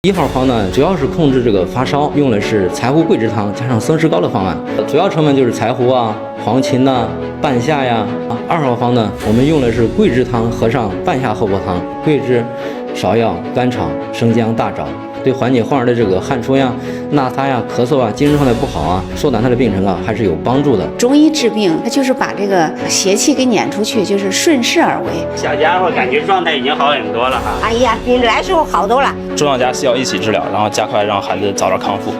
1号方呢，主要是控制这个发烧，用的是柴胡桂枝汤加上松石膏的方案，主要成分就是柴胡啊、黄芩呐、半夏呀。2号方呢，我们用的是桂枝汤合上半夏厚朴汤，桂枝、芍药、甘草、生姜、大枣，对缓解患儿的这个汗出呀、纳擦呀、咳嗽啊、精神状态不好啊、缩短他的病程啊，还是有帮助的。中医治病，它就是把这个邪气给撵出去，就是顺势而为。小家伙感觉状态已经好很多了哈。哎呀，比来时候好多了。中药加西药一起治疗，然后加快让孩子早点康复。